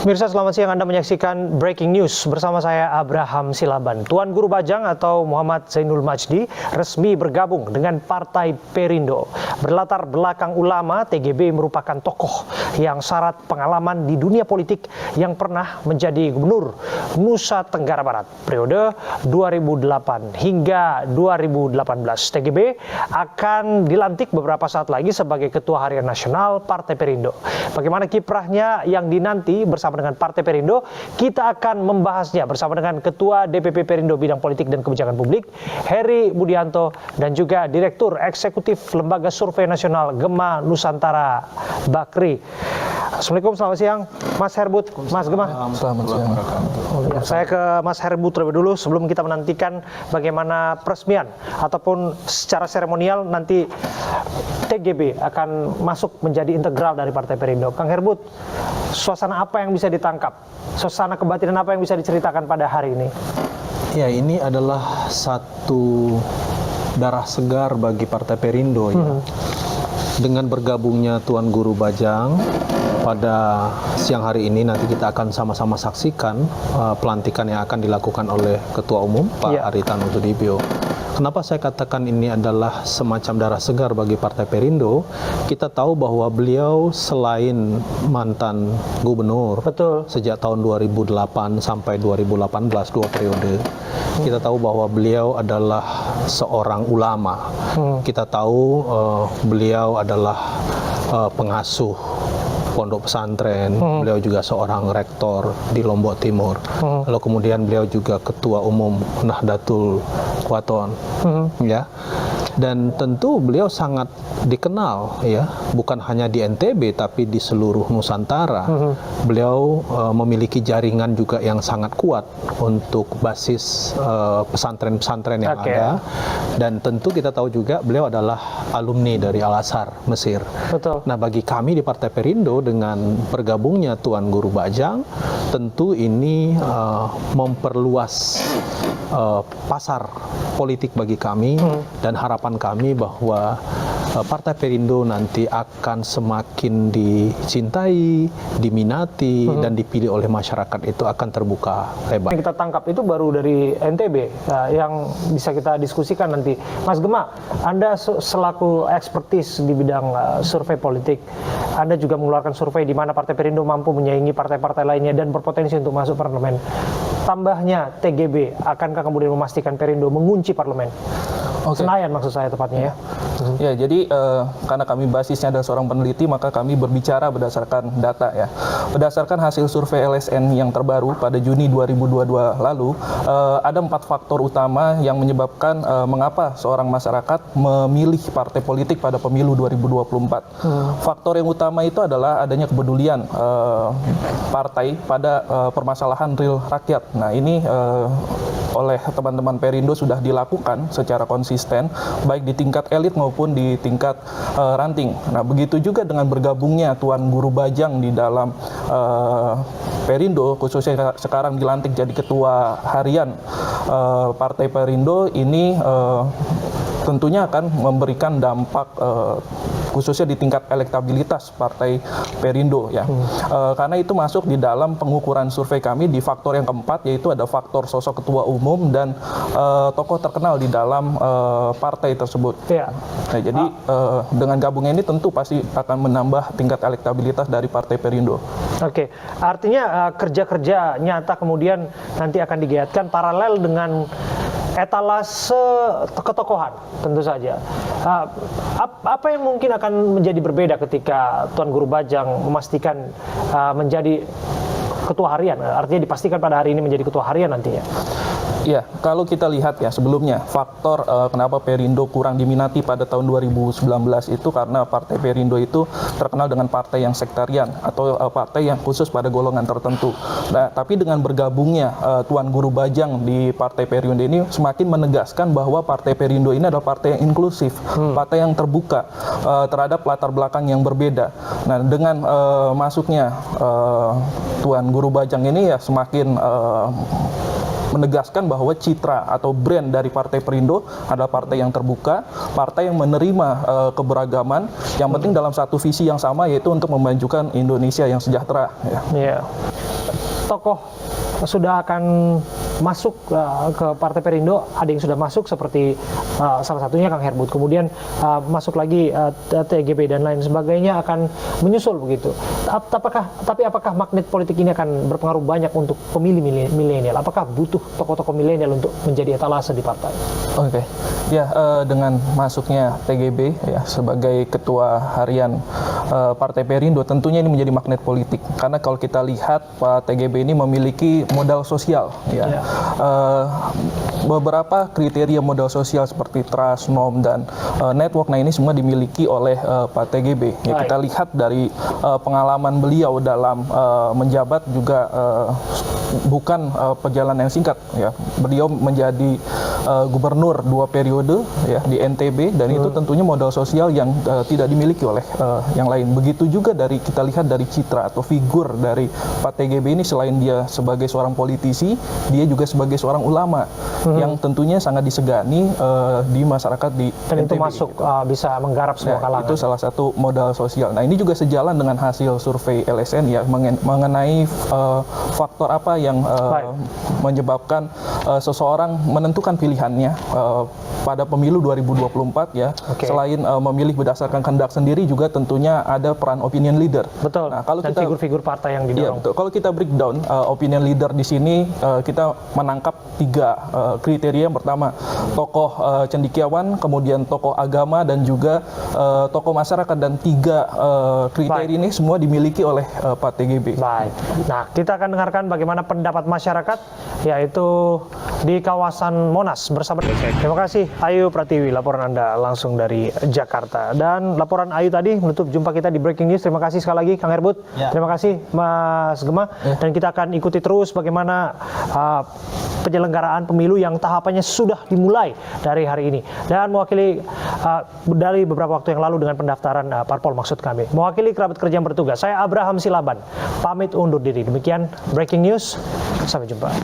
Pemirsa, selamat siang. Anda menyaksikan Breaking News bersama saya Abraham Silaban. Tuan Guru Bajang atau Muhammad Zainul Majdi resmi bergabung dengan Partai Perindo. Berlatar belakang ulama, TGB merupakan tokoh yang syarat pengalaman di dunia politik yang pernah menjadi gubernur Nusa Tenggara Barat periode 2008 hingga 2018. TGB akan dilantik beberapa saat lagi sebagai Ketua Harian Nasional Partai Perindo. Bagaimana kiprahnya yang dinanti bersama dengan Partai Perindo, kita akan membahasnya bersama dengan Ketua DPP Perindo Bidang Politik dan Kebijakan Publik, Heri Budianto, dan juga Direktur Eksekutif Lembaga Survei Nasional Gema Nusantara, Bakri. Assalamualaikum, selamat siang Mas Herbut, Mas Gema. Selamat siang. Saya ke Mas Herbut terlebih dulu sebelum kita menantikan bagaimana peresmian ataupun secara seremonial nanti TGB akan masuk menjadi integral dari Partai Perindo. Kang Herbut, suasana apa yang bisa ditangkap? Suasana kebatinan apa yang bisa diceritakan pada hari ini? Ya, ini adalah satu darah segar bagi Partai Perindo ya. Dengan bergabungnya Tuan Guru Bajang pada siang hari ini, nanti kita akan sama-sama saksikan pelantikan yang akan dilakukan oleh Ketua Umum Pak Haritanu Sudibyo. Kenapa saya katakan ini adalah semacam darah segar bagi Partai Perindo? Kita tahu bahwa beliau selain mantan gubernur, betul, sejak tahun 2008 sampai 2018, 2 periode. Kita tahu bahwa beliau adalah seorang ulama. Kita tahu beliau adalah pengasuh pondok pesantren, beliau juga seorang rektor di Lombok Timur. Lalu kemudian beliau juga ketua umum Nahdlatul Wathon, ya. Dan tentu beliau sangat dikenal ya, bukan hanya di NTB tapi di seluruh Nusantara. Beliau memiliki jaringan juga yang sangat kuat untuk basis pesantren-pesantren yang ada. Dan tentu kita tahu juga beliau adalah alumni dari Al-Azhar, Mesir. Betul. Nah, bagi kami di Partai Perindo dengan bergabungnya Tuan Guru Bajang, tentu ini memperluas pasar politik bagi kami, dan harapan kami bahwa Partai Perindo nanti akan semakin dicintai, diminati, dan dipilih oleh masyarakat itu akan terbuka lebar. Yang kita tangkap itu baru dari NTB yang bisa kita diskusikan nanti. Mas Gema, Anda selaku ekspertis di bidang survei politik, Anda juga mengeluarkan survei di mana Partai Perindo mampu menyaingi partai-partai lainnya dan berpotensi untuk masuk parlemen. Tambahnya TGB, akankah kemudian memastikan Perindo mengunci parlemen? Senayan maksud saya tepatnya ya. Ya, jadi karena kami basisnya adalah seorang peneliti, maka kami berbicara berdasarkan data ya. Berdasarkan hasil survei LSN yang terbaru pada Juni 2022 lalu, ada 4 faktor utama yang menyebabkan mengapa seorang masyarakat memilih partai politik pada pemilu 2024. Faktor yang utama itu adalah adanya kepedulian partai pada permasalahan real rakyat. Nah, ini oleh teman-teman Perindo sudah dilakukan secara konsisten, baik di tingkat elit maupun di tingkat ranting. Nah, begitu juga dengan bergabungnya Tuan Guru Bajang di dalam Perindo, khususnya sekarang dilantik jadi Ketua Harian Partai Perindo, ini tentunya akan memberikan dampak khususnya di tingkat elektabilitas Partai Perindo ya. Karena itu masuk di dalam pengukuran survei kami di faktor yang keempat, yaitu ada faktor sosok ketua umum dan tokoh terkenal di dalam partai tersebut. Nah, jadi dengan gabungnya ini tentu pasti akan menambah tingkat elektabilitas dari Partai Perindo. Oke, artinya kerja-kerja nyata kemudian nanti akan digiatkan paralel dengan etalase ketokohan tentu saja. Apa yang mungkin akan menjadi berbeda ketika Tuan Guru Bajang memastikan menjadi ketua harian, artinya dipastikan pada hari ini menjadi ketua harian nantinya? Ya, kalau kita lihat ya sebelumnya, faktor kenapa Perindo kurang diminati pada tahun 2019 itu karena Partai Perindo itu terkenal dengan partai yang sektarian atau partai yang khusus pada golongan tertentu. Nah, tapi dengan bergabungnya Tuan Guru Bajang di Partai Perindo ini semakin menegaskan bahwa Partai Perindo ini adalah partai yang inklusif, partai yang terbuka terhadap latar belakang yang berbeda. Nah, dengan masuknya Tuan Guru Bajang ini ya semakin menegaskan bahwa citra atau brand dari Partai Perindo adalah partai yang terbuka, partai yang menerima keberagaman, yang penting dalam satu visi yang sama, yaitu untuk memajukan Indonesia yang sejahtera. Ya. Iya. Tokoh sudah akan masuk ke Partai Perindo, ada yang sudah masuk seperti salah satunya Kang Herbut, kemudian masuk lagi TGB dan lain sebagainya akan menyusul begitu. Tapi apakah magnet politik ini akan berpengaruh banyak untuk pemilih milenial? Apakah butuh tokoh-tokoh milenial untuk menjadi etalase di partai? Oke, ya dengan masuknya TGB ya sebagai ketua harian Partai Perindo, tentunya ini menjadi magnet politik karena kalau kita lihat Pak TGB ini memiliki modal sosial ya. Beberapa kriteria modal sosial seperti trust, norm, dan network, nah ini semua dimiliki oleh Pak TGB. Ya, kita lihat dari pengalaman beliau dalam menjabat juga bukan perjalanan yang singkat. Ya. Beliau menjadi gubernur 2 periode ya di NTB, dan itu tentunya modal sosial yang tidak dimiliki oleh yang lain. Begitu juga kita lihat dari citra atau figur dari Pak TGB ini, selain dia sebagai seorang politisi, dia juga sebagai seorang ulama yang tentunya sangat disegani di masyarakat di dan NTB. itu masuk bisa menggarap semua kalangan. Itu salah satu modal sosial. Nah, ini juga sejalan dengan hasil survei LSN ya mengenai faktor apa yang menyebabkan seseorang menentukan pilihannya pada pemilu 2024 ya. Selain memilih berdasarkan kehendak sendiri, juga tentunya ada peran opinion leader. Betul. Nah, kalau dan figur-figur partai yang didorong. Ya, betul. Kalau kita breakdown opinion leader di sini, kita menangkap 3 kriteria. Yang pertama, tokoh cendekiawan, kemudian tokoh agama, dan juga tokoh masyarakat, dan 3 kriteria ini semua dimiliki oleh Pak TGB. Baik. Nah, kita akan dengarkan bagaimana pendapat masyarakat, yaitu di kawasan Monas bersama. Terima kasih Ayu Pratiwi, laporan Anda langsung dari Jakarta. Dan laporan Ayu tadi menutup jumpa kita di Breaking News. Terima kasih sekali lagi Kang Herbut. Ya. Terima kasih Mas Gema. Ya. Dan kita akan ikuti terus bagaimana penyelenggaraan pemilu yang tahapannya sudah dimulai dari hari ini. Dan mewakili dari beberapa waktu yang lalu dengan pendaftaran parpol, maksud kami. Mewakili kerabat kerja yang bertugas, saya Abraham Silaban. Pamit undur diri. Demikian Breaking News. Sampai jumpa.